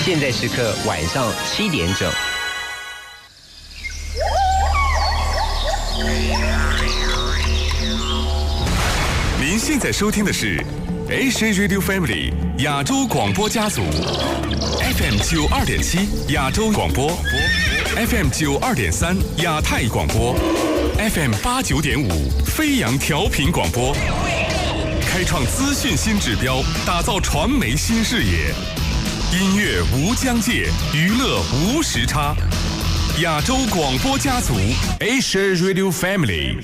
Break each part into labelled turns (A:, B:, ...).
A: 现在时刻晚上7点整。
B: 您现在收听的是 Asia Radio Family 亚洲广播家族 FM 92.7亚洲广播 FM 92.3亚太广播 FM 89.5飞扬调频广播，开创资讯新指标，打造传媒新视野。音乐无疆界，娱乐无时差。亚洲广播家族 Asia Radio Family。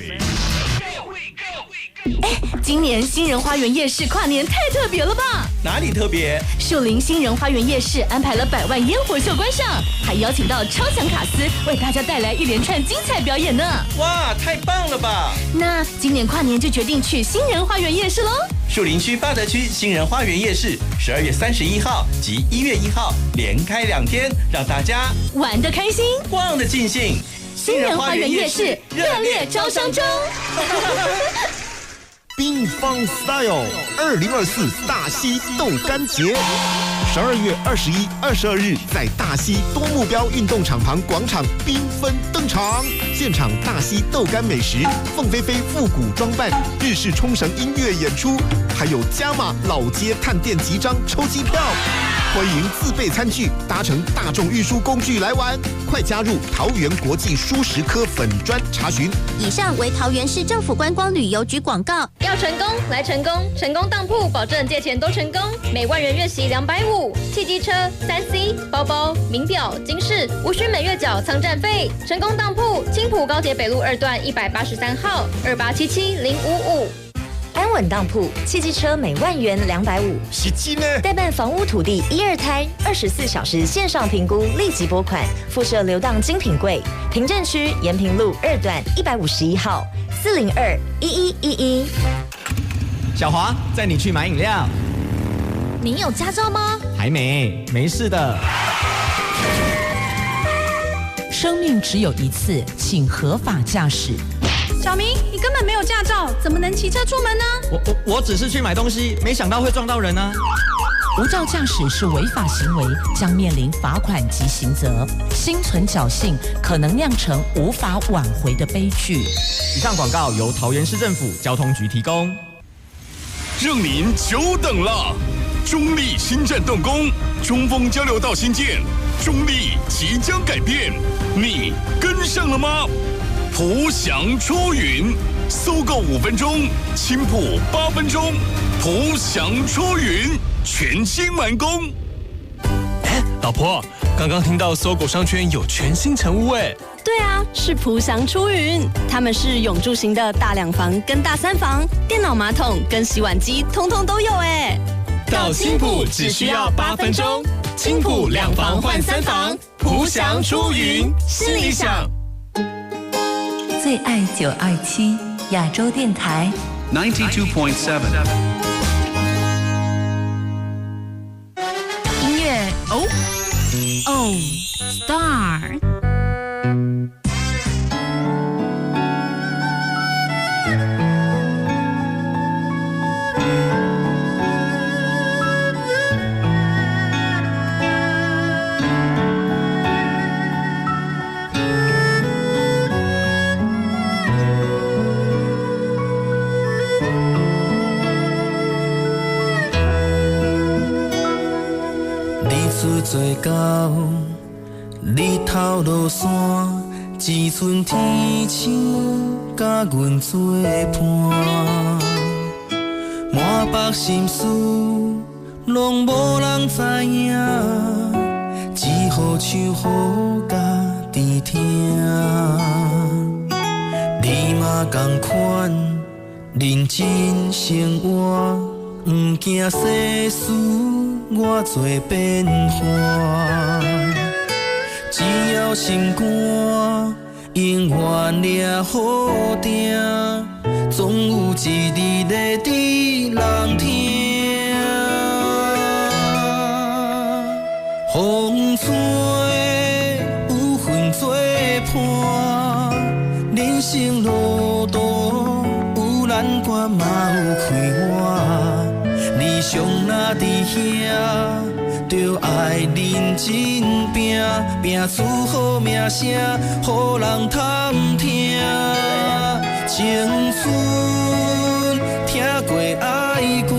C: 今年新人花园夜市跨年太特别了吧？
D: 哪里特别？
C: 树林新人花园夜市安排了100万烟火秀观赏，还邀请到超强卡司为大家带来一连串精彩表演呢！
D: 哇，太棒了吧！
C: 那今年跨年就决定去新人花园夜市喽！
D: 树林区八德区新人花园夜市12月31号及1月1号连开2天，让大家
C: 玩得开心，
D: 逛得尽兴。
C: 新人花园夜市热烈招商中。
E: 冰方 Style 2024大溪豆干节，12月21、22日在大溪多目标运动场旁广场缤纷登场，现场大溪豆干美食、凤飞飞复古装扮、日式冲绳音乐演出，还有加码老街探店集章抽机票，欢迎自备餐具，搭乘大众运输工具来玩，快加入桃园国际蔬食科粉专查询。
F: 以上为桃园市政府观光旅游局广告。
G: 要成功来成功，成功当铺保证借钱都成功，每万元月息250，汽机车、3C、包包、名表、金饰，无需每月缴仓站费。成功当铺，青埔高铁北路2段183号2877-055。
H: 安稳当铺，汽机车每万元250，
E: 是真的。
H: 代办房屋土地1、2胎，24小时线上评估，立即拨款，附设流荡精品柜。平镇区延平路2段151号402-1111。
I: 小华，载你去买饮料。
C: 你有驾照吗？
I: 还没事的。
J: 生命只有一次，请合法驾驶。
C: 小明，你根本没有驾照，怎么能骑车出门呢？
I: 我只是去买东西，没想到会撞到人啊！
J: 无照驾驶是违法行为，将面临罚款及刑责。心存侥幸，可能酿成无法挽回的悲剧。
I: 以上广告由桃园市政府交通局提供。
B: 让您久等了！中立新站动工，中丰交流道新建，中立即将改变，你跟上了吗？浦祥出云，搜购5分钟，青浦8分钟，浦祥出云全新完工。
K: 老婆，刚刚听到搜狗商圈有全新成屋哎。
L: 对啊，是浦祥出云，他们是永住型的大2房跟大3房，电脑、马桶跟洗碗机通通都有哎。
K: 到青浦只需要8分钟，青浦2房换3房，浦祥出云是理想。
M: 最爱927亚洲电台
N: 92.7。
C: 音乐Star。
O: 做到日头落山，只剩天星甲阮作伴。满腹心事，拢无人知影，只好唱予家己听。你嘛同款，认真生活，毋惊世事。我做变化，只要心肝永远抓好定，总有一日会伫人听。风吹有份做伴，人生路途有难关嘛有开弯。理想若伫遐，就爱认真拼，拼出好名声，予人通听。青春听过爱过，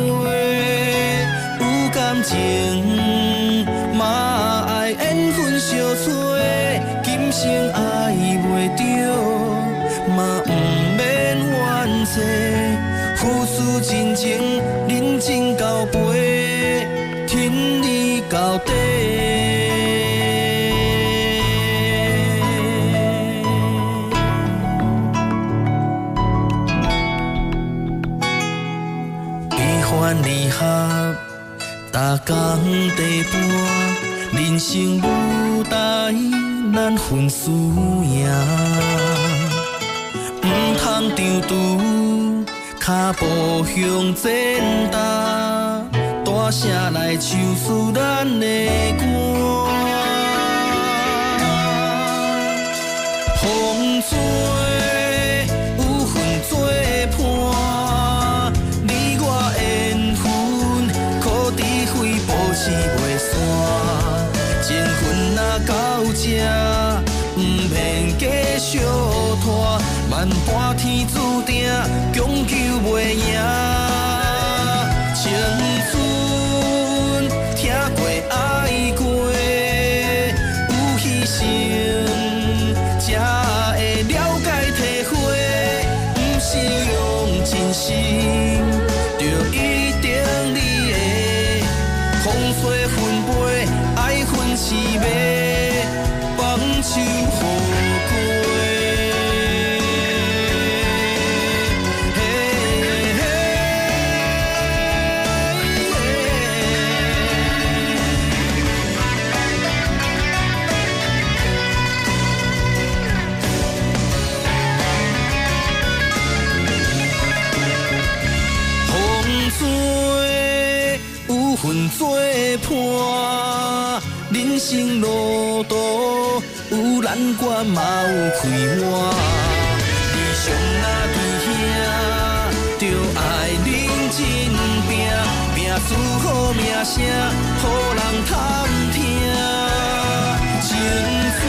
O: 有感情嘛爱缘分相撮，今生爱袂着嘛不免怨嗟，付出真情，认真交陪，天理到底。离合，逐天地伴，人生舞台难分输赢，唔通张拄，脚步向前踏，大声来唱出咱的歌。风吹有份做伴。是袂散，情分若到这，不免继续拖，万般天注定，强求袂赢。青春听过爱过，有牺牲才会了解体会，不是用真心就一定你的。风吹分飞，爱恨是迷，放手予过。风吹有份做伴，人生路途有难关嘛有开满，理想若伫遐，就爱认真拼，拼出好名声，予人通听。青春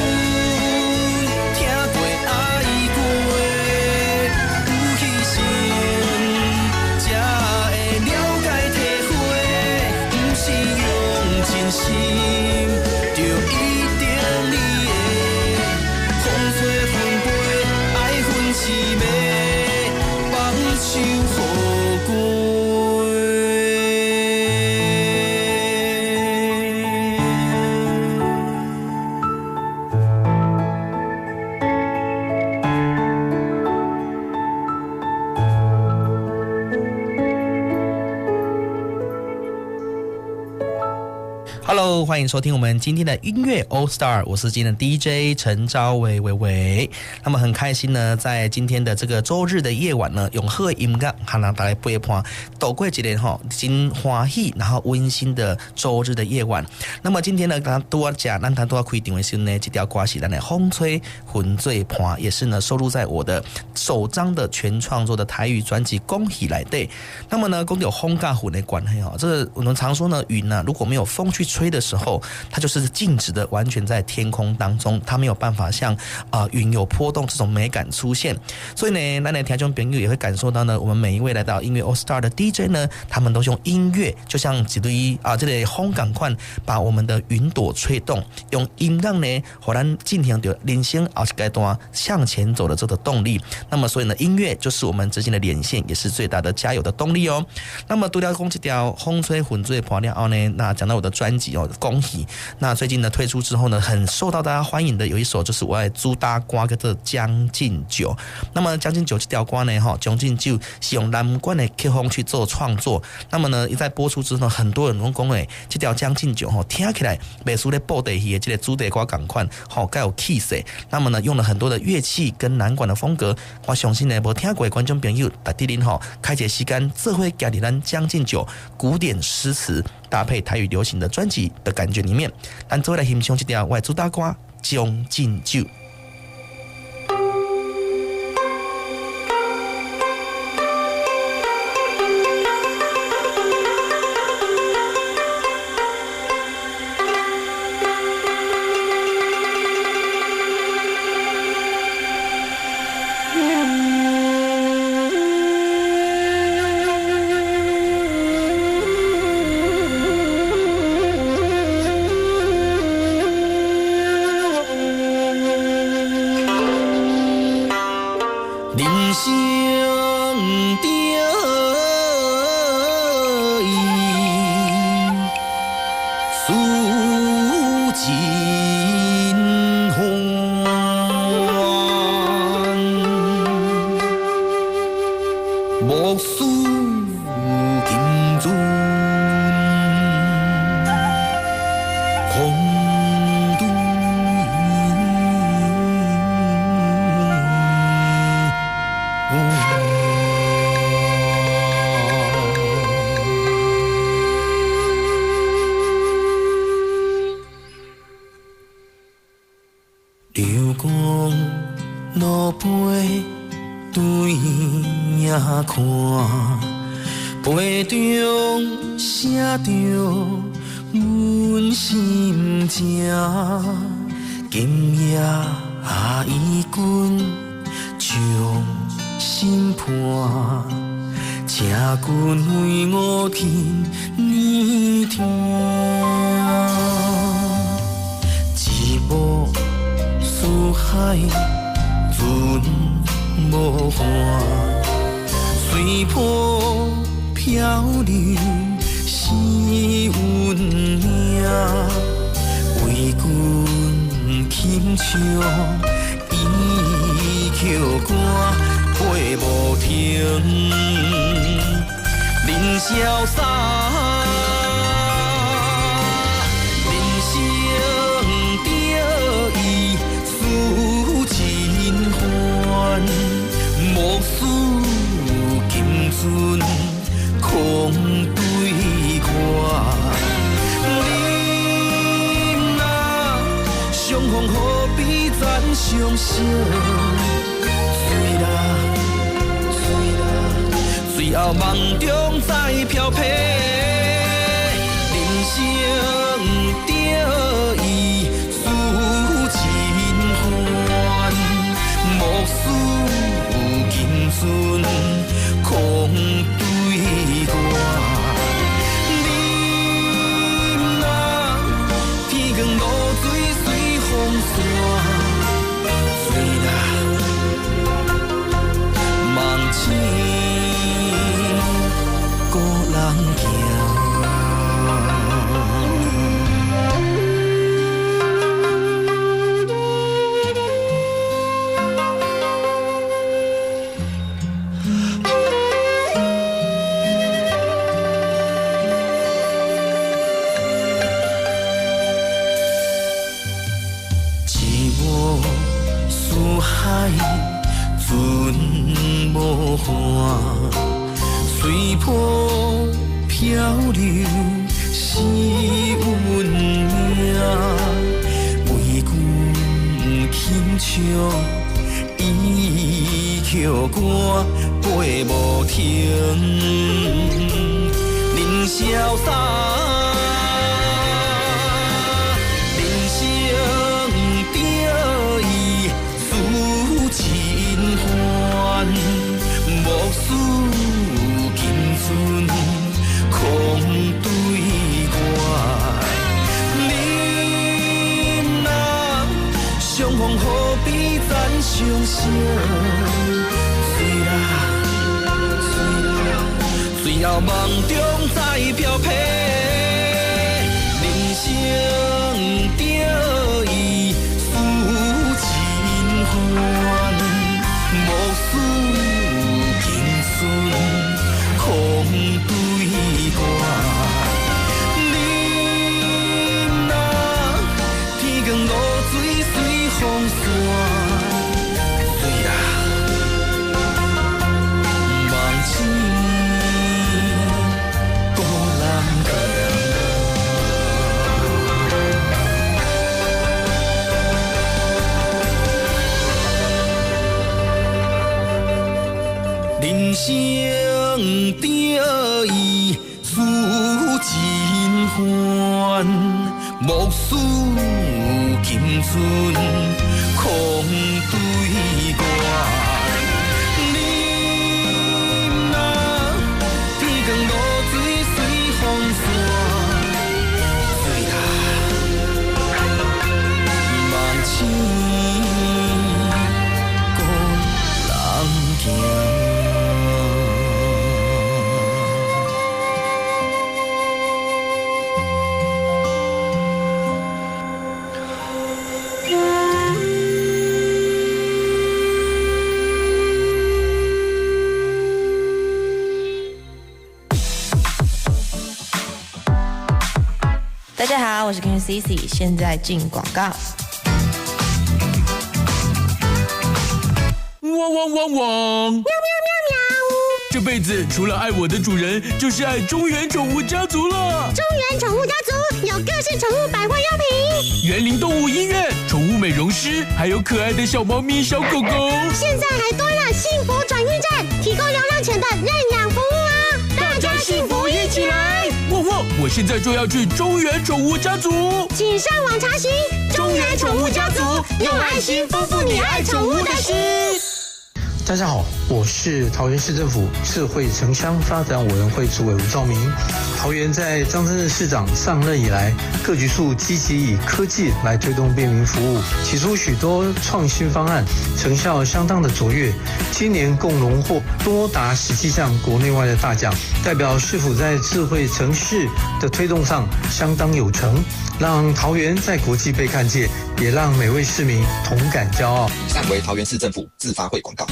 O: 听过爱过，有牺牲才会了解体会，不是用真心就一定你的。风吹分飞，爱恨是迷，放手予过。
N: Hello， 欢迎收听我们今天的音乐 All Star， 我是今天的 DJ 陈昭伟伟。那么很开心呢，在今天的这个周日的夜晚呢，用好的音乐和大家陪伴，度过一个真欢喜然后温馨的周日的夜晚。那么今天呢，咱都要讲，咱都要开场的时候呢，这条歌是咱的风吹云醉伴，也是呢收录在我的首张的全创作的台语专辑《恭喜来对》。那么呢，讲到风甲云的关系这个我们常说呢，云呢如果没有风去吹的时候，它就是静止的，完全在天空当中，它没有办法像云有波动这种美感出现。所以呢，咱的听众朋友也会感受到呢，我们每一位来到音乐 All Star 的 DJ 呢，他们都用音乐，就像一堆这个风赶快把我们的云朵吹动，用音乐呢，让咱进行到人生后一阶段向前走的这个动力。那么所以呢，音乐就是我们之间的连线，也是最大的加油的动力哦。那么除了讲这条风吹云醉伴了后呢，那讲到我的专辑恭喜。那最近呢推出之后呢，很受到大家欢迎的有一首就是我的主打歌叫做《将进酒》。那么《将进酒》这条歌呢，《将进酒》是用南管的曲风去做创作。那么呢，一在播出之后，很多人都讲诶，这条《将进酒》听起来袂输咧布袋戏的这个主题歌同款，较有气势。那么呢，用了很多的乐器跟南管的风格，我相信呢，无听过的观众朋友，大家恁开一个时间，做伙加入咱《将进酒》古典诗词搭配台语流行的专辑的感觉里面，咱做来欣赏这条我的主打歌《将进酒》。
O: 生着伊，思真欢，莫思金樽。流光路飞对影看，杯中写着阮心情。今夜伊君将心伴，请君为我听耳听。一幕四海尽无憾，随波漂流是运命。为君轻唱伊曲歌飞无停，人潇洒。莫使金樽空对看，你若相逢何必暂相惜？随后梦中再飘飘，人生着伊思真欢，莫使金樽空对歌，你若天光路水随风散，醉啦梦醒孤人行。尽无憾，随波漂流是运命。为君轻唱伊曲歌飞无停，人潇洒。莫使金樽空对歌，你若相逢何必暂相惜？随后梦中再飘飘，人生着伊思真欢。莫使金樽空对歌，你若天光路水随风散，对啦，梦醒孤人行。人生着伊思真欢，莫使金樽空对歌。你若天光路水随风散，醉啦梦醒孤人行。
P: 我是 Ken Cici， 现在进广告。
K: 汪汪汪汪！
Q: 喵喵喵喵！
K: 这辈子除了爱我的主人，就是爱中原宠物家族了。
Q: 中原宠物家族有各式宠物百货用品，
K: 园林动物医院、宠物美容师，还有可爱的小猫咪、小狗狗。
Q: 现在还多了幸福转运站，提供流浪犬的认养服务啊！
K: 大家幸福一起来！汪汪！我现在就要去中原宠物家族，
Q: 请上网查询中原宠物家族，用爱心丰富你爱宠物的心。
R: 大家好，我是桃园市政府智慧城乡发展委员会主委吴兆明。桃园在张真正市长上任以来，各局处积极以科技来推动便民服务，提出许多创新方案，成效相当的卓越。今年共荣获多达17项国内外的大奖，代表市府在智慧城市的推动上相当有成，让桃园在国际被看见，也让每位市民同感骄傲。
S: 以上为桃园市政府自发会广告。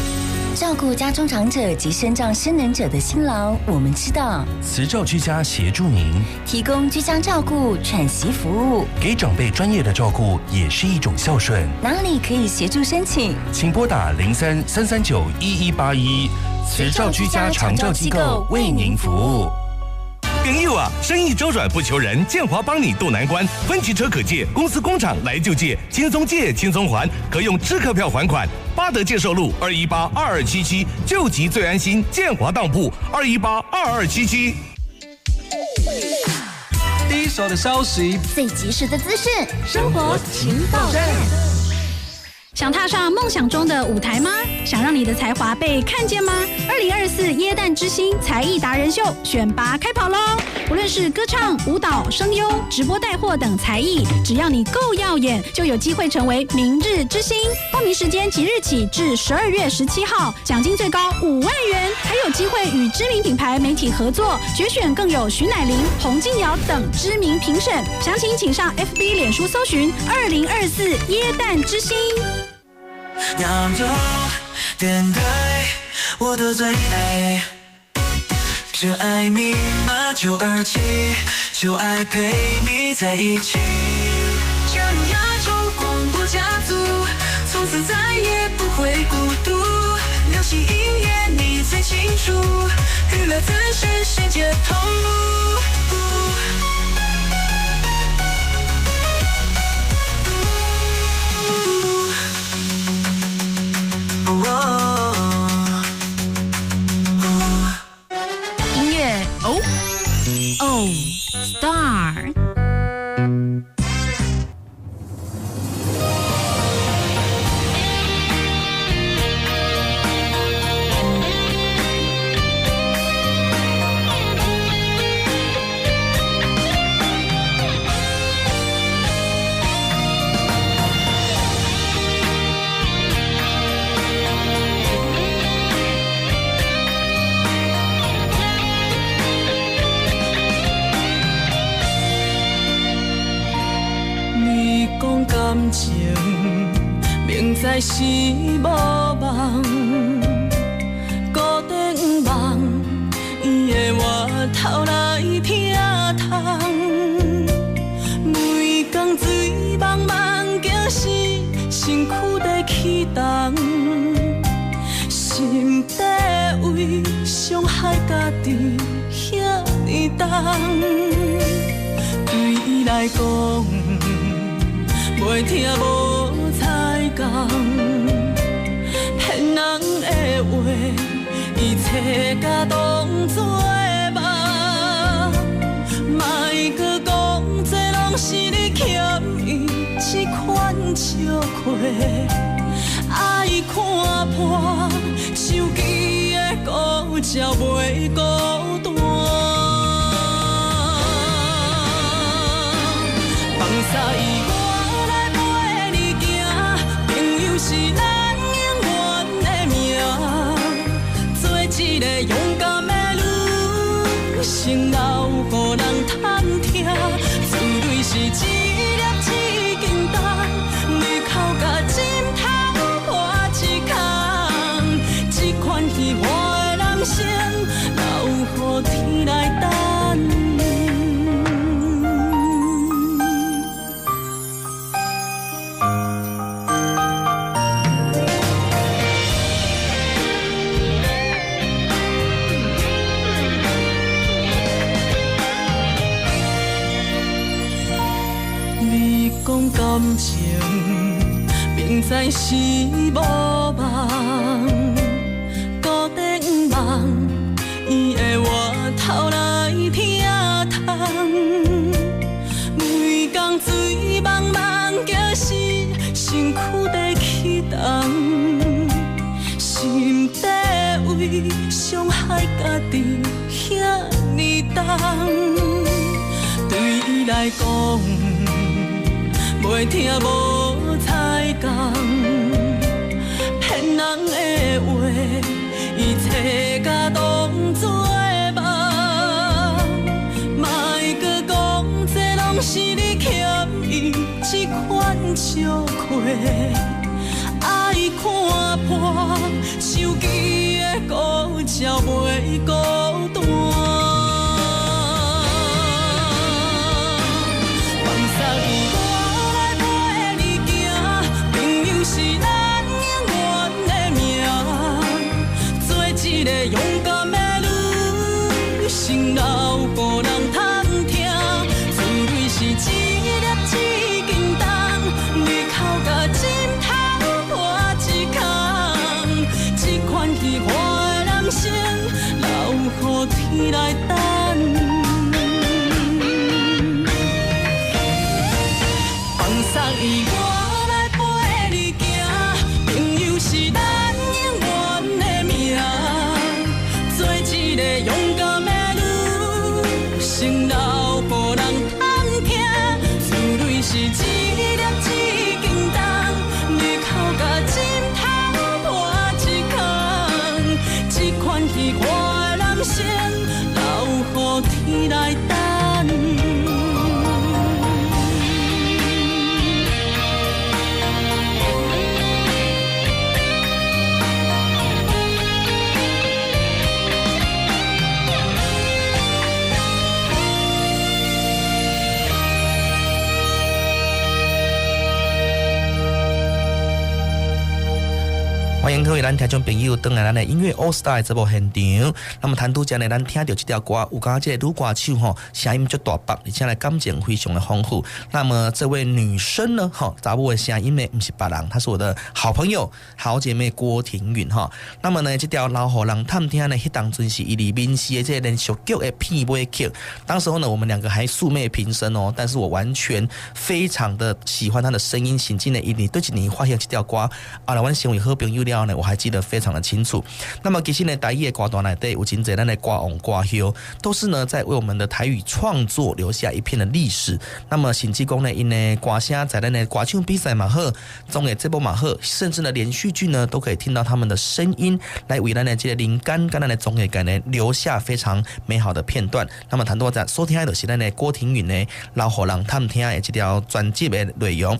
M: 照顾家中长者及身障失能者的辛劳，我们知道。
T: 慈照居家协助您，
M: 提供居家照顾、喘息服务，
T: 给长辈专业的照顾也是一种孝顺。
M: 哪里可以协助申请？
T: 请拨打03-339-1181，慈照居家长照机构为您服务。
B: 朋友啊，生意周转不求人，建华帮你渡难关。分期车可借，公司工厂来就借，轻松借轻松还，可用支客票还款。八德介寿路2182277，救急最安心。建华当铺2182277。
U: 第一手的消息，
F: 最及时的资讯，
U: 生活情报站。
V: 想踏上梦想中的舞台吗？想让你的才华被看见吗？2024耶诞之星才艺达人秀选拔开跑喽！无论是歌唱、舞蹈、声优、直播带货等才艺，只要你够耀眼，就有机会成为明日之星。报名时间即日起至12月17号，奖金最高5万元，还有机会与知名品牌媒体合作，决选更有徐乃麟、洪金瑶等知名评审。详情请上 FB 脸书搜寻2024耶诞之星。
O: 亚洲电台，我的最爱，这爱密码927，就爱陪你在一起。加入亚洲广播家族，从此再也不会孤独。流行音乐你最清楚，娱乐资讯世界同步。
J: 音乐Star。
O: 感情明知是无望，孤单梦，伊的外头来听痛。每天醉茫茫，竟是身躯在起动，心底为伤害家己遐尼重，对伊来讲。袂听无彩讲，骗人的话，伊切甲当作梦。莫去讲，这拢是你欠伊一款笑亏。爱看破，手机的孤照袂孤单。放下伊。是咱永远的命，做一个勇敢的女性，留予人探听。自泪是一粒一斤重，你口甲枕头破一空，这款稀罕的人生，留予天来等。
A: 感情，明知是无望，孤单梦，伊会回头来听痛。每天醉茫茫，惊是身躯在起动，心底为伤害家己遐尼重。对伊来讲，袂听无彩讲，骗人的话，伊切甲当作梦。莫搁讲这拢是你欠伊这款笑亏，爱看破，手机的孤照袂孤单。是咱永远的命，做一个勇敢的女性，留予人通听。自蕊是一粒一斤重，你口甲枕头破一空。这款虚华的男性，留予天来等。放松伊我。是咱永远的命，做一个勇敢的女性，留予人通听。自蕊是一粒一斤重，你口甲枕头破一空。这款虚华的男性，留予天来等。
N: 欢迎各位咱听众朋友登来咱的音乐 All Star 这部现场。那么谈拄则呢，咱听到这条歌，有感觉这个女歌手吼声音足大白，而且呢感情非常的丰富。那么这位女生呢，哈，查某的声音呢不是别人，她是我的好朋友、好姐妹郭婷允哈。那么呢，这条留予人探听呢，迄当阵是伊里面是的这个连续剧的片尾曲。当时候呢，我们两个还素昧平生哦，但是我完全非常的喜欢她的声音，甚至呢，伊对一年发现这条歌，后来阮成为好朋友了呢，我还记得非常的清楚。那么其实呢，台语的歌单内底有真侪咱的歌王歌后，都是呢在为我们的台语创作留下一片的历史。那么甚至讲呢，因呢歌声在咱的歌唱比赛嘛好，综艺节目嘛好，甚至呢连续剧呢都可以听到他们的声音，来为咱的这个灵感跟咱的综艺感呢留下非常美好的片段。那么谈到在收听的就是咱的郭婷允呢留予人探听的这条专辑的内容。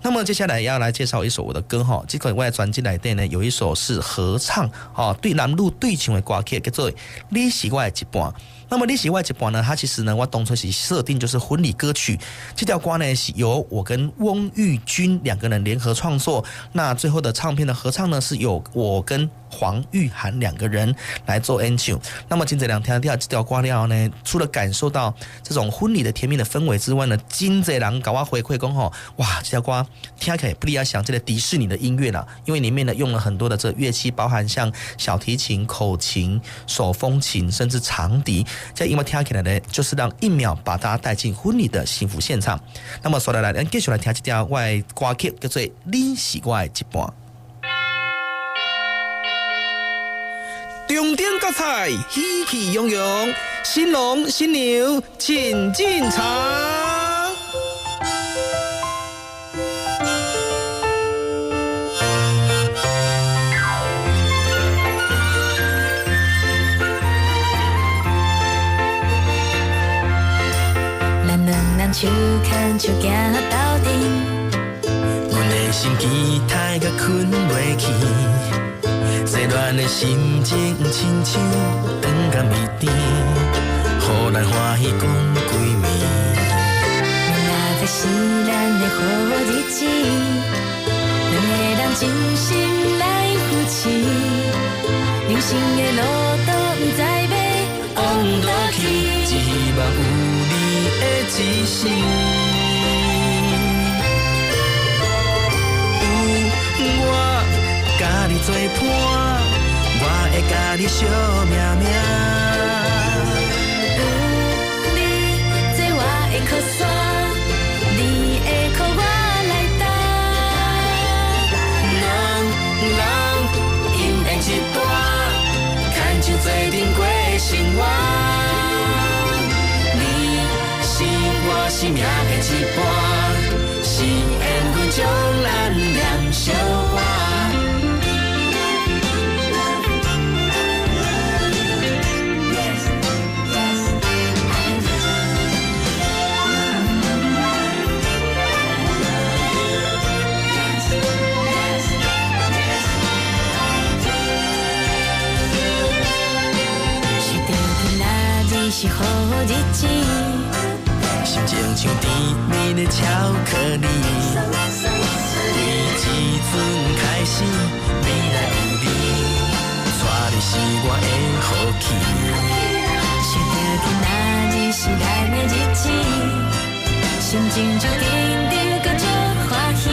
N: 那么接下来要来介绍一首我的歌哈，这个我的专辑内底呢有一首是合唱哦，对男女对唱的歌曲，叫做《你是我的一半》。那么《你是我的一半》呢，它其实呢，我当初是设定就是婚礼歌曲。这条歌呢是由我跟翁玉君两个人联合创作。那最后的唱片的合唱呢，是由我跟黄玉涵两个人来做演唱。那么今这两天这条歌了呢，除了感受到这种婚礼的甜蜜的氛围之外呢，真侪人给我回馈讲吼，哇，这条歌听起来不离要想这个迪士尼的音乐啦，因为里面呢用了很多的这乐器，包含像小提琴、口琴、手风琴，甚至长笛。这因为听起来呢，就是让一秒把大家带进婚礼的幸福现场。那么说来，咱继续来听这条我的歌曲，叫做《你是我的一半》。重点角彩，喜气洋洋，新郎新娘请进场。
D: 咱两人手牵手行到顶，阮的心期待甲困袂去。细乱的心情，亲像长甲蜜甜，互咱欢喜讲几暝。明仔载是咱的好日子，两个人真心来扶持，人生的路都不知要往倒去，只希望有你的一生。
O: 做伴，我会甲你惜命命。
E: 有你做我的靠山，你会靠我来担。
O: 人因缘一段，牵手做阵过生活。你是我生命的一半，是缘分将咱连相换。
E: 是好日子，
O: 心情像甜蜜的巧克力，对自阵开始，未来有你，带你是我的好气。
E: 想着今仔日是咱的日子，心情就紧张搁足欢喜。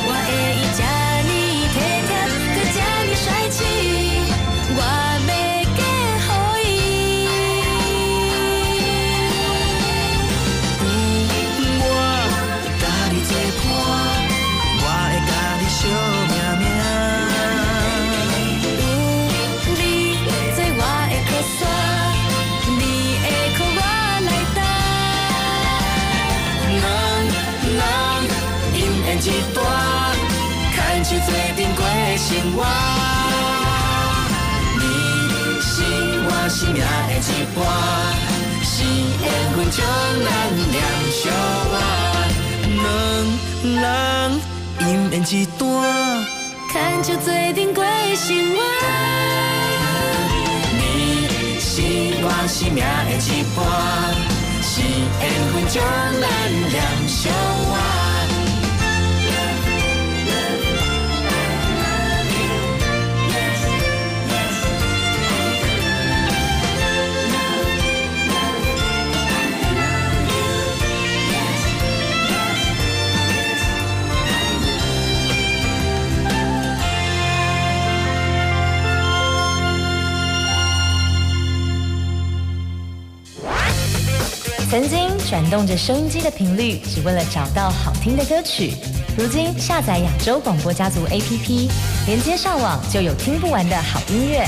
E: 我会伊这呢体贴，搁这呢帅气，我要。
O: 惜命命，
E: 有你做我的靠山，你会靠我来担。
O: 人因缘一段，牵手做阵过生活。你是我生命的一半，是缘分将咱连相换。人因缘一段，
E: 牵手做阵过生活。
O: 你是我生命的一半，是缘分将咱连相换。
H: 曾经转动着收音机的频率，只为了找到好听的歌曲。如今下载亚洲广播家族 APP， 连接上网就有听不完的好音乐。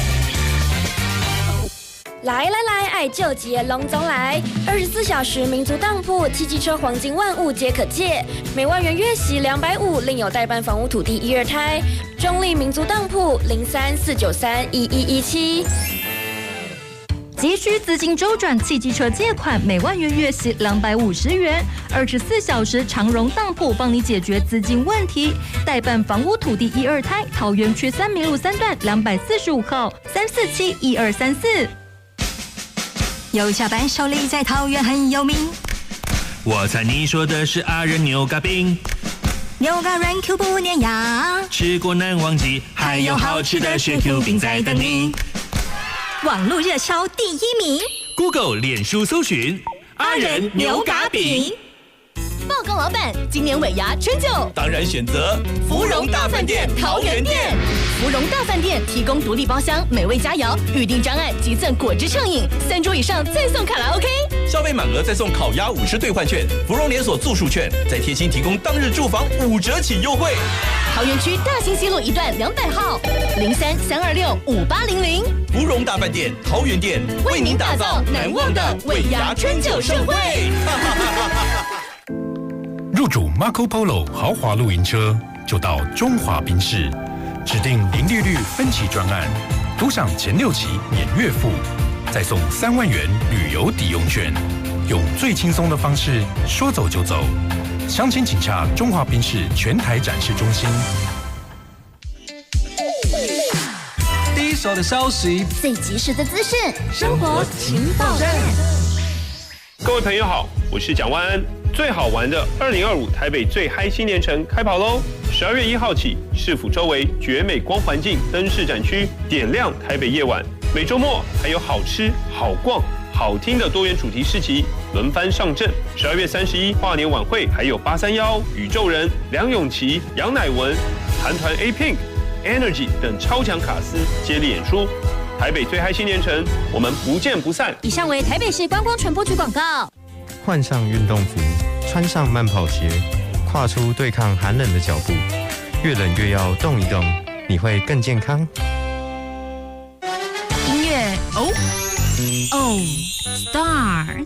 G: 来，爱救急隆总来！24小时民族当铺，7机车黄金万物皆可借，每万元月息250，另有代办房屋土地1、2胎。中立民族当铺03-493-1117。
C: 急需资金周转，汽机车借款每万元月息250元，24小时长荣当铺帮你解决资金问题。代办房屋土地1、2胎，桃园区3民路3段245号3471234。
W: 有下班手礼在桃园很有名，
K: 我猜你说的是阿仁牛轧饼。
W: 牛轧软 Q 不粘牙，
K: 吃过难忘记，还有好吃的雪 Q 饼在等你。
W: 网络热销第1名
K: ，Google 脸书搜寻阿仁牛轧饼。
C: 报告老板，今年尾牙春酒，
K: 当然选择芙蓉大饭店桃园店。
C: 芙蓉大饭店提供独立包厢、美味佳肴、预订专案即赠果汁畅饮，3桌以上再送卡拉 OK。
K: 消费满额再送烤鸭50兑换券，芙蓉连锁住宿券，再贴心提供当日住房5折起优惠。
C: 桃园区大兴西路1段200号03-326-5800。
K: 芙蓉大饭店桃园店为您打造难忘的尾牙春酒盛会。
X: 入主 Marco Polo 豪华露营车，就到中华宾士，指定零利率分期专案，独享前6期免月付，再送3万元旅游抵用券，用最轻松的方式说走就走。详情请洽中华宾士全台展示中心。
U: 第一手的消息，
F: 最及时的资讯，
U: 生活情报站。
Y: 各位朋友好，我是蒋万安。最好玩的2025台北最嗨新年城开跑喽！12月1号起，市府周围绝美光环境灯饰展区点亮台北夜晚。每周末还有好吃、好逛、好听的多元主题市集轮番上阵。12月31跨年晚会还有831、宇宙人、梁咏琪、杨乃文、韩团 A Pink、Energy 等超强卡司接力演出。台北最嗨新年城，我们不见不散。
F: 以上为台北市观光传播局广告。
I: 换上运动服，穿上慢跑鞋，跨出对抗寒冷的脚步。越冷越要动一动，你会更健康。
V: 音乐哦 Star。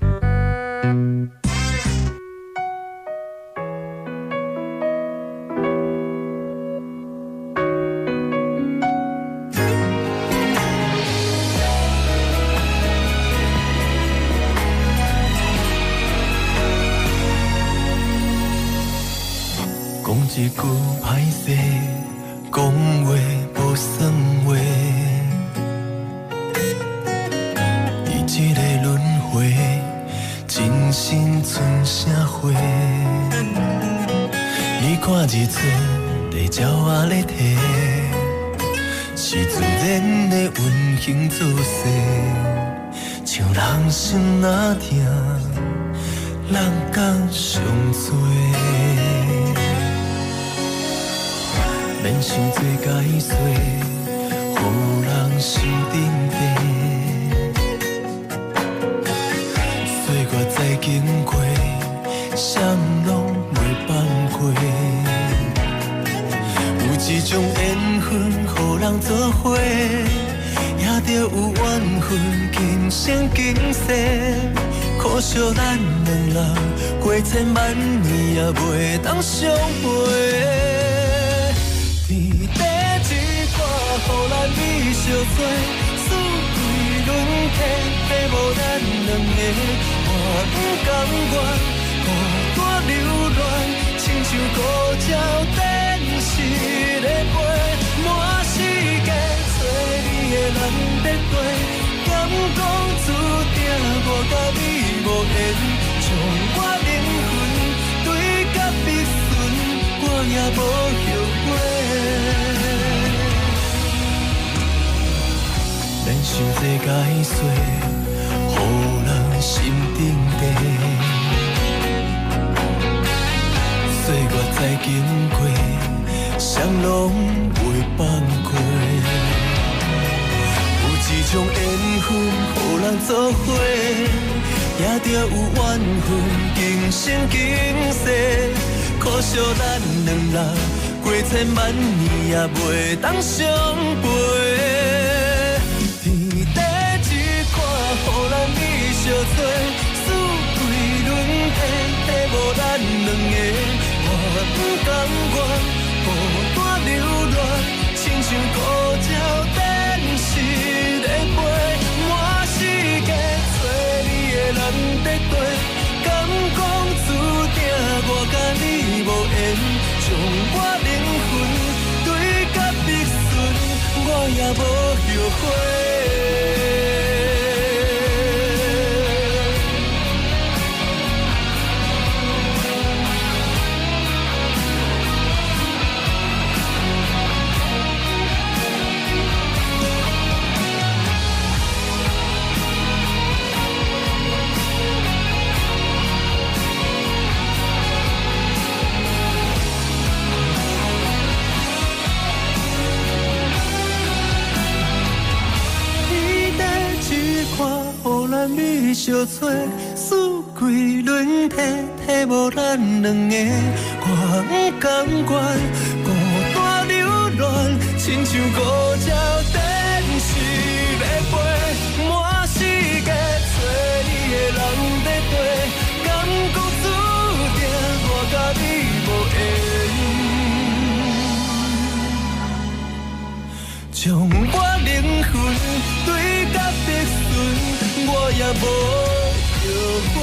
O: 讲一句歹势，讲话无算话。伊这个轮回，真心剩啥货？你看日出，地鸟仔咧啼，是自然的运行姿势，像人心若痛，人讲上多。免想做解说，予人心顶地。岁月再经过，谁拢袂放过。有一种缘分，予人做伙，也着有缘分，今生今世。可惜咱两人过千万年，也袂当相陪。天地一挂，予咱美相做，四季轮替，替无咱两个。我不甘愿孤单流乱，亲像孤鸟电视咧飞，满世界找你的人在对，甘讲注定我甲你无缘，将我灵魂对甲必顺，我也无后悔。免想这解说，予人心顶地。岁月再经过，谁拢袂放过。有一种缘分，予人做伙，也着有缘分，今生今世。可惜咱两人过千万年，也袂当相陪。予咱美相做，四季轮替，替无咱两个。我不甘愿孤单流乱，亲像孤鸟电视咧飞，满世界找你的人在对，甘讲注定我甲你无缘，将我灵魂对甲必顺，我也无后悔。美相做，四季轮替，替无咱两个。我不甘愿孤单流乱，亲像孤鸟电视咧飞，满世界找你的人在对，甘讲注定我甲你无缘，将我灵魂对甲必顺，我也无后悔。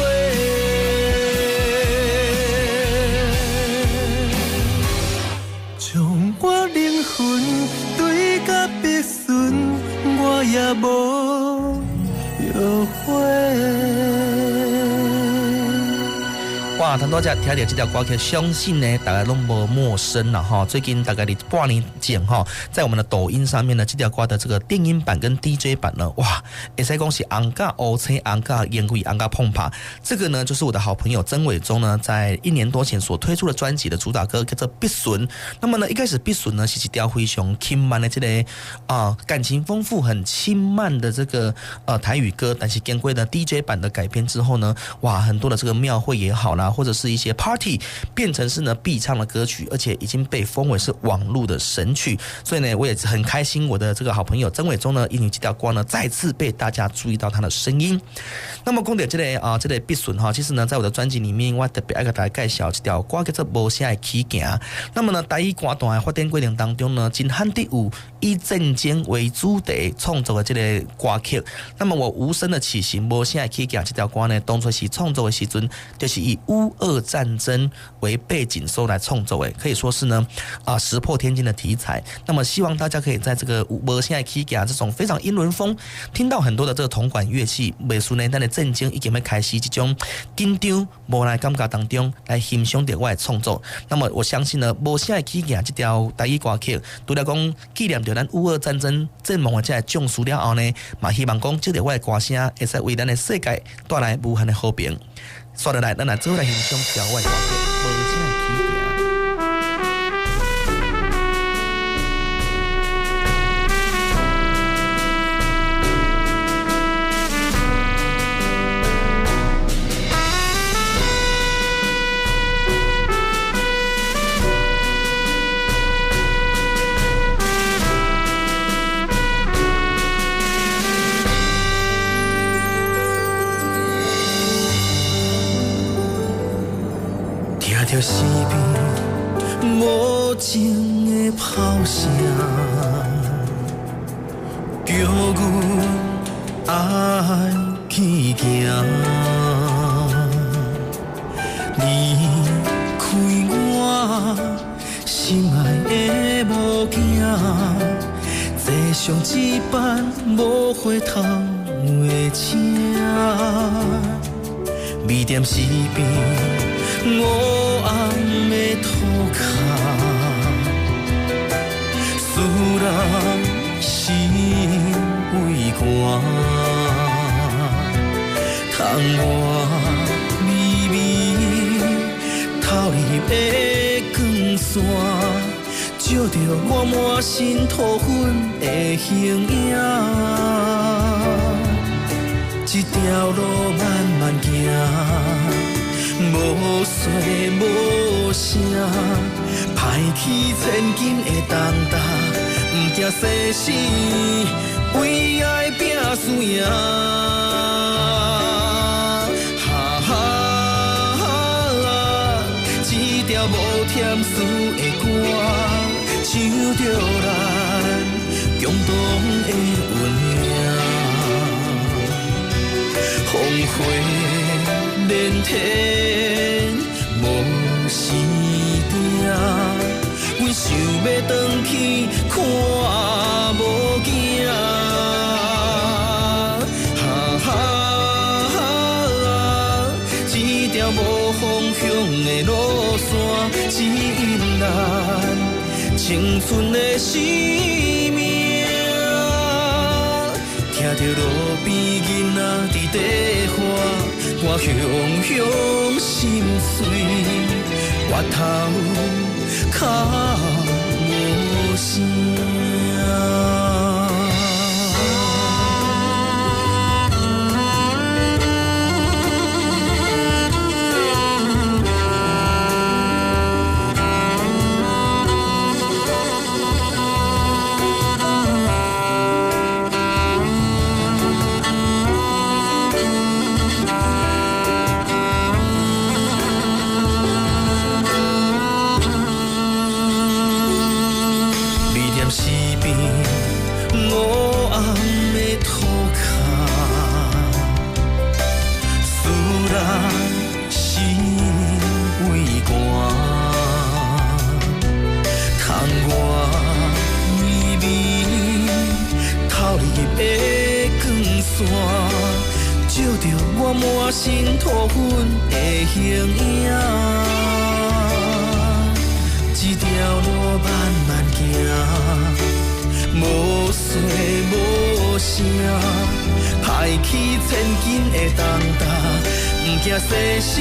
O: 将我灵魂对甲必顺，我也无后悔。
N: 哇，哇，很多家听到这条歌曲，相信呢大家都不陌生了哈。最近大概半年前哈，在我们的抖音上面呢，这条歌的这个电音版跟 DJ 版呢，哇，也是讲是昂嘎欧车昂嘎烟鬼昂嘎碰趴。这个呢，就是我的好朋友曾伟忠呢，在1年多前所推出的专辑的主打歌叫做《必顺》。那么呢，一开始《必顺》呢是一条非常轻慢的这个感情丰富、很轻慢的这个台语歌，但是经过呢 DJ 版的改编之后呢，哇，很多的这个庙会也好啦，或者是一些 party 变成是呢必唱的歌曲，而且已经被封为是网络的神曲。所以呢，我也很开心，我的这个好朋友曾伟忠呢，因为这条歌呢再次被大家注意到他的声音。那么讲到这个这个必顺哈，其实呢，在我的专辑里面，我特别爱给大家介绍这条歌叫做《无声的起行》。那么呢，台语歌坛的发展过程当中呢，真罕得有以战争为主题创作的这个歌曲。那么我无声的起行，无声的起行这条歌呢，当初是创作的时阵，就是以乌俄战争为背景所来创作的，可以说是呢石破天惊的题材。那么希望大家可以在这个无声的起行这种非常英伦风，听到很多的这个铜管乐器，美术呢，咱的震惊已经要开始这种紧张无奈感觉当中来欣赏到我的创作。那么我相信呢，无声的起行这条台语歌曲，除了讲纪念着咱乌俄战争阵亡的这将士了后呢，嘛希望讲这条我的歌声会使为咱的世界带来无限的和平。说得来，咱来做来欣赏这条我的歌曲，无声的起行。听着西边无情的炮声，叫阮爱去行。离开我心爱的物件，坐上一班无回头的车，米店西边。我暗的涂骹，使人心畏寒。窗外微微透入的光线，照着我满身土粉的形影。这条路慢慢行。无说无声，歹去千金的重担，不惊生死，为爱拼输赢。哈哈，这条无甜丝的歌，唱着咱共同的运命。风花连天无时定，阮想要回去看无影。哈哈，这条无方向的路线，指引咱青春的生命。听着路边囡仔伫地喊。我雄雄心碎，我头较无声。照着
O: 着我满身土粉的形影，一条路慢慢行，无说无声，排起千斤的重担，不惊世事，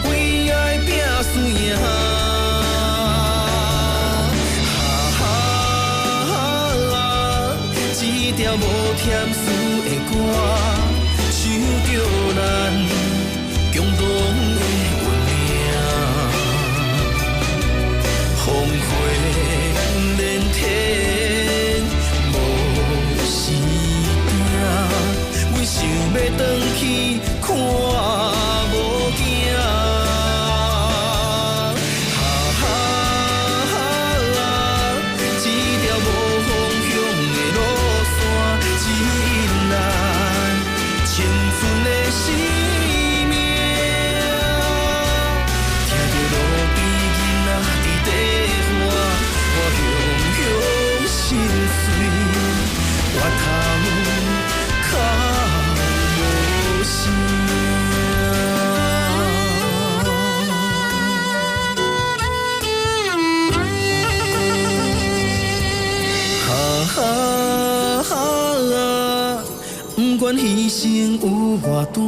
O: 为爱拼输赢。一条无甜丝的歌，唱着咱共同的运命。风花连天无时定，阮想要转去看无惊。不管牺牲有偌大，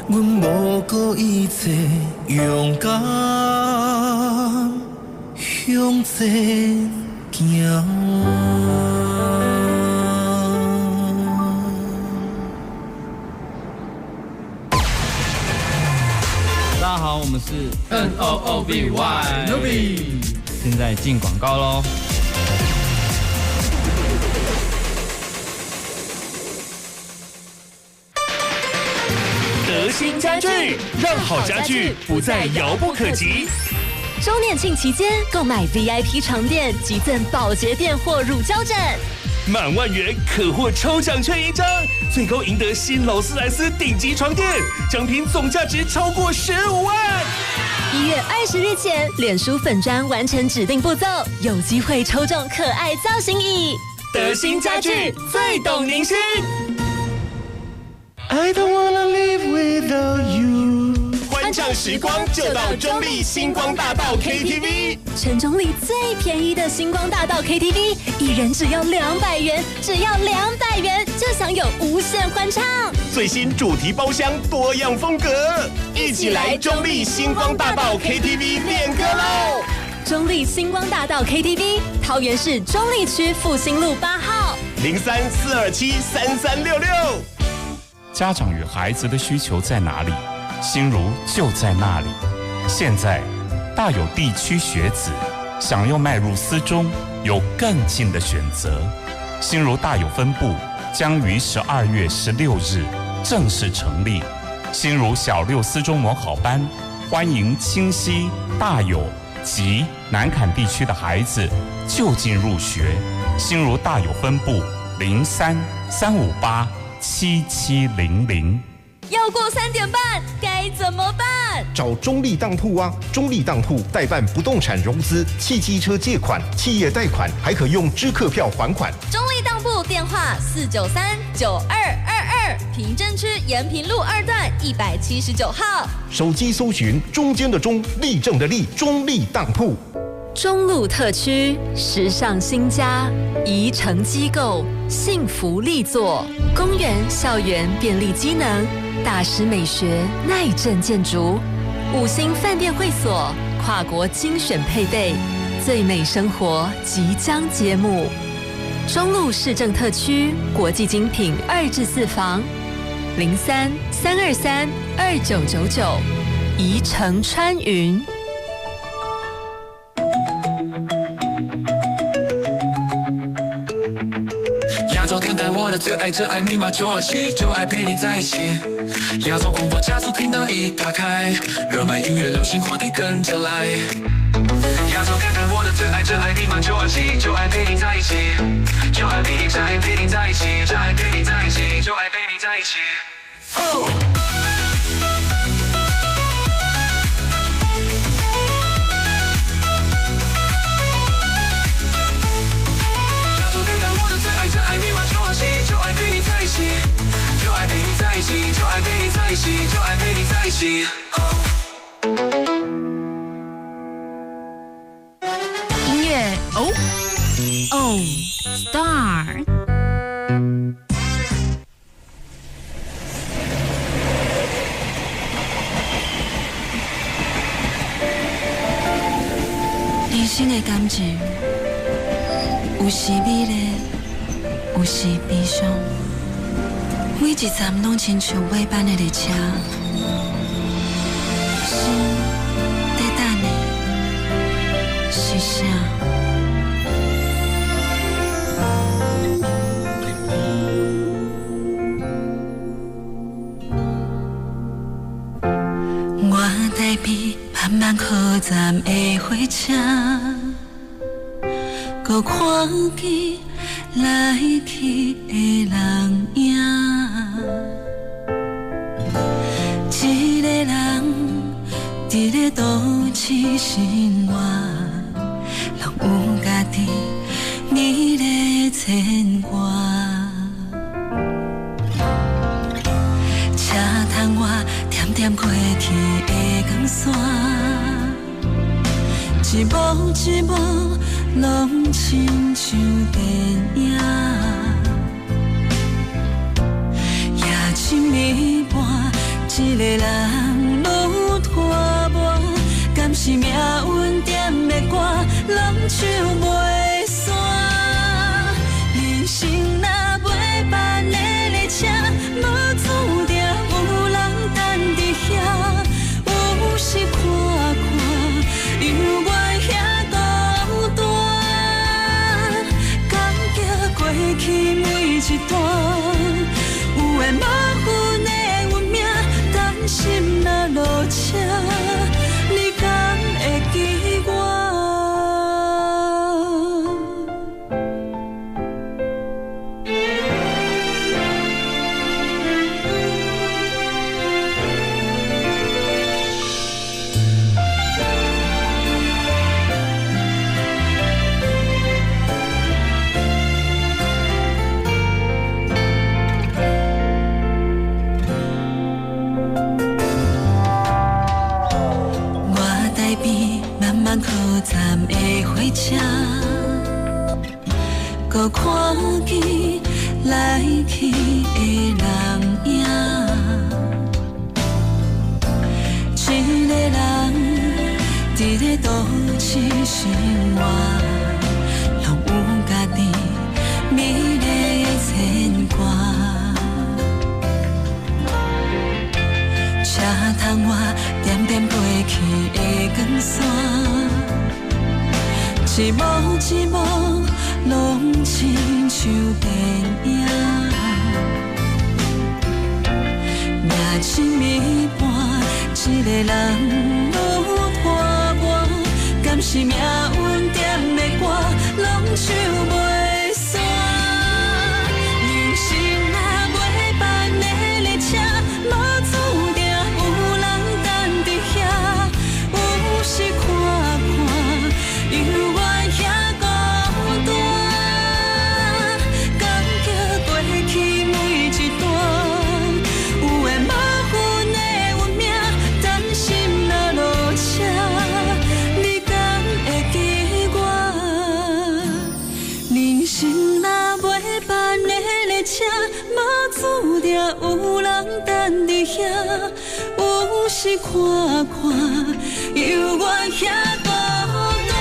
O: 阮无顾一切，勇敢向前行。
L: 大家好，我们是 NOOBY， 现在进广告喽。
K: 德兴家具，让好家具不再遥不可及。
C: 周年庆期间，购买 VIP 床垫即赠保洁垫或乳胶枕，
K: 满万元可获抽奖券1张，最高赢得新劳斯莱斯顶级床垫，奖品总价值超过15万。
C: 1月20日前，脸书粉专完成指定步骤，有机会抽中可爱造型椅。
K: 德兴家具最懂您心。I don't wanna live without you。欢唱时光就到中立星光大道 KTV，
C: 全中立最便宜的星光大道 KTV， 一人只要200元，只要200元就享有无限欢唱。
K: 最新主题包厢，多样风格，一起来中立星光大道 KTV 练歌喽！
C: 中立星光大道 KTV， 桃园市中立区复兴路8号
K: ，03-427-3366。
X: 家长与孩子的需求在哪里？心如就在那里。现在，大有地区学子想要迈入私中，有更近的选择。心如大有分部将于12月16日正式成立。心如小6私中模考班，欢迎清溪、大有及南崁地区的孩子就近入学。心如大有分部03-358-7700。
C: 要过3点半，该怎么办？
P: 找中立当铺啊！中立当铺代办不动产融资、汽机车借款、企业贷款，还可用支客票还款。
C: 中立当铺电话493-9222，平镇区延平路2段179号。
P: 手机搜寻中间的中，立正的立，中立当铺。
C: 中路特区时尚新家，宜城机构，幸福力作，公园校园便利机能，大师美学耐震建筑，5星饭店会所，跨国精选配备，最美生活即将揭幕。中路市政特区国际精品2至4房，03-323-2999，宜城川云。
Q: 亚洲电台，我的最爱，这爱密码927，就爱陪你在一起。亚洲广播家族频道一打开，热门音乐、流行话题跟着来。亚洲电台，我的最爱，这爱密码927，就爱陪你在一起，就爱陪你在一起，就爱陪你在一起，就爱陪你在一起。哦。就爱陪你在一起，就爱陪你系。
V: 音乐哦 Star。
B: 人生的感情，有时美丽，有时悲伤。每一站拢亲像尾班的列车，心在等的是啥？我台边慢慢靠站的火车，搁看见来去的人影。一个人伫咧都市生活，拢有家己美丽牵挂。车窗外点点过去的光线，一幕一幕拢亲像电影。夜深暝半，一个人愈拖磨，敢是命运点的歌，人唱袂散。人生若袂办的列车，无注定有人等伫遐。有时看看，犹原遐孤单，感激过去每一段，有缘无份的运命，担心若落车，你敢会记我？靠站的火车，搁看见来去的人影。一个人伫咧都市生活，拢有家己美丽的牵挂。车窗外点点飞去的光线。一幕一幕，拢亲像电影。夜深暝半，一个人愈拖磨，敢是命运点的歌，拢唱袂散。人生若袂办的列车，无注定有人等伫遐。有时看看，犹原遐孤单，感激过去每一段，有缘无份的运命，担心若落车，你敢会记我？人生若袂办的列车，无注定有人等伫遐。有时看看，犹原遐孤单。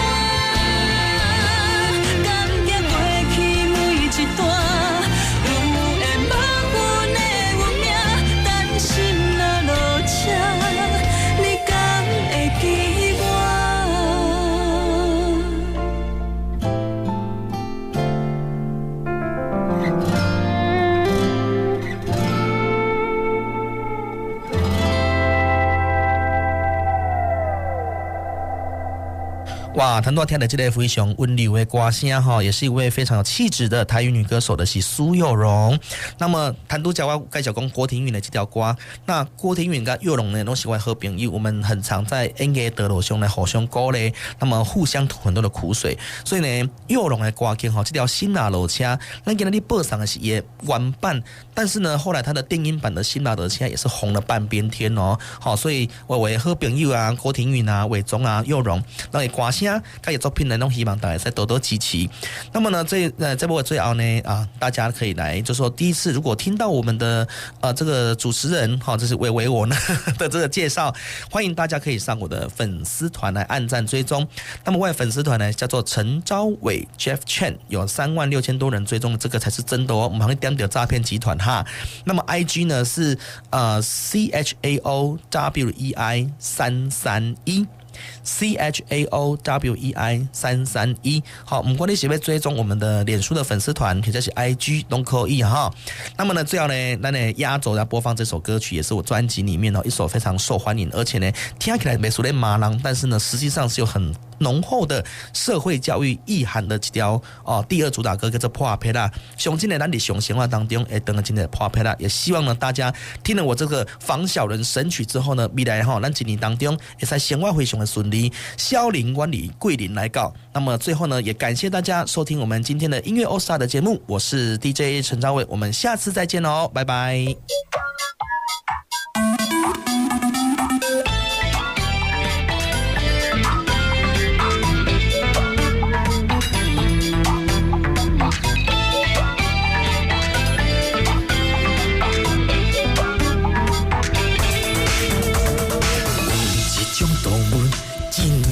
N: 哇，很多听的这个非常温柔的歌声哈，也是一位非常有气质的台语女歌手的是苏有容。那么谈都讲我介绍讲郭庭允的这条歌，那郭庭允跟佑荣呢都是我好朋友，我们很常在演艺道路上来互相鼓励，那么互相吐很多的苦水。所以呢，佑荣的歌曲哈，这条新马路车，咱今天播上的是也原版，但是呢，后来他的电音版的新马路车也是红了半边天哦。好，所以我的好朋友啊，郭庭允啊、伟忠啊、佑荣，那个歌声。他也作品呢，都希望大家再多多支持。那么呢，这部最后呢大家可以来，就说第一次如果听到我们的这个主持人这是伟伟我呢的这个介绍，欢迎大家可以上我的粉丝团来按赞追踪。那么我的粉丝团呢叫做陈昭伟 Jeff Chen， 有36000多人追踪，这个才是真的哦，我们还会点点诈骗集团哈。那么 IG 呢是CHAOWEI331。CHAOWEI331，好，不管你是要追踪我们的脸书的粉丝团，或者是 IG 都可以哈。那么呢，最后呢，那呢压轴来播放这首歌曲，也是我专辑里面一首非常受欢迎，而且呢听起来没说在马郎，但是呢实际上是有很浓厚的社会教育意涵的几条第二主打歌叫做《破皮啦》，相信呢咱在上生活当中会当个真的破皮啦，也希望呢大家听了我这个防小人神曲之后呢，未来咱一年当中会在生活非常的顺利，消零管理桂林来告。那么最后呢，也感谢大家收听我们今天的音乐 All Star 的节目，我是 DJ 陈昭伟，我们下次再见哦，拜拜。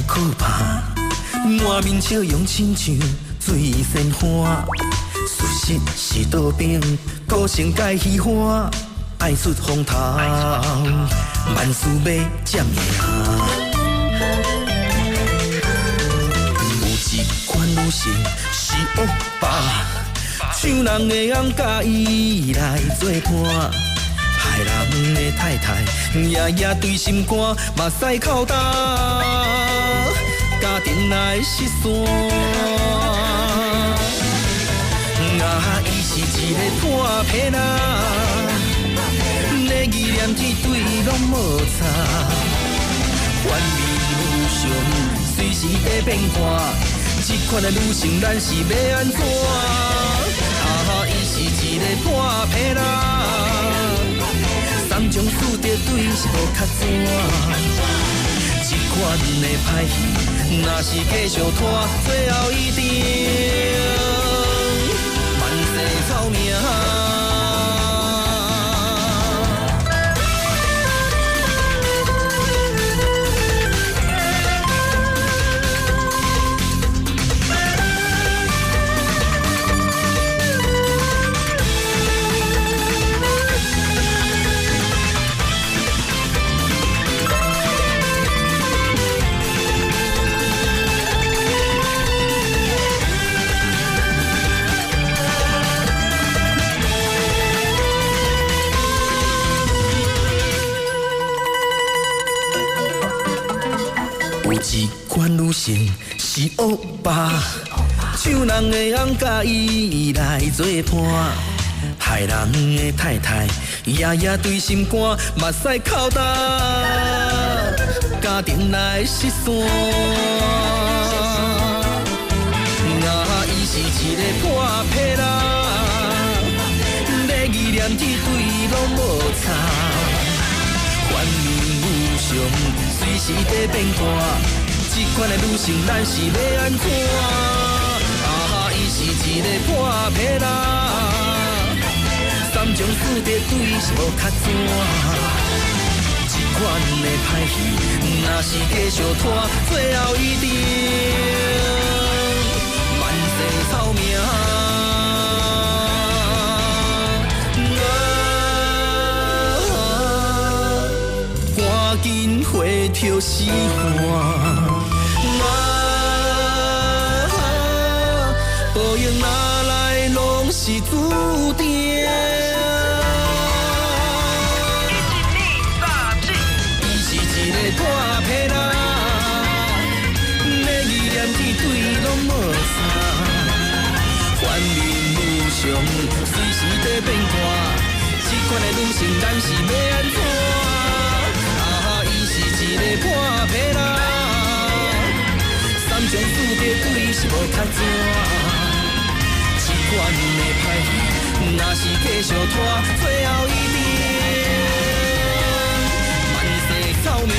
N: 可怕，满面笑容亲像水仙花，事实是道病，个性介虚华，爱出风头，万事要占赢。有一款女性是恶霸，像人的翁甲伊来作伴。害人的太太，夜夜对心肝，目屎口干，家庭内失散。啊，伊是一个破皮仔，你意念天对拢无差，反面无常，随时在变化。这款的女性，咱是要安怎？啊，伊是一个破皮仔。三种输得对是无较怎？这款的歹戏，若是继续拖，最后一定万世臭名。一款女性是恶霸，像人的翁甲伊来作伴，害人的太太夜夜对心肝，目屎口干，家庭内失散。啊，伊是一个破皮仔，你意念天对拢无差，反面无常。随时在变化，这款的女性，咱是要安怎？啊，伊是一个破皮仔，三种输得对是无较怎？这款的歹戏，若是继续拖，最后一定万世臭名。赶紧回头是岸，报应哪来拢是注定。伊是一个破皮仔，你意念
O: 随时在变卦，这款的女性咱是要安怎？啊，伊是一个破皮人，三种四地对是无较怎？这款的歹戏，若是继续拖，最后一定万世走命。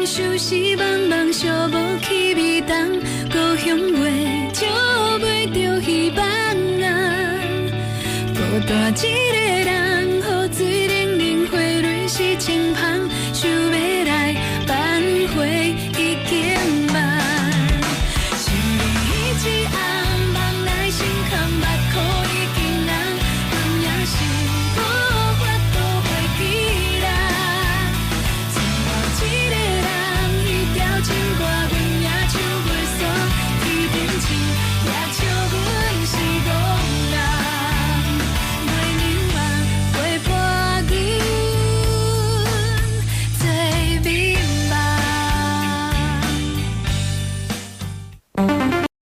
E: 想是茫茫寂无去味重，故乡话找袂着希望啊！孤单一个人，雨水冷冷，花蕊是清香。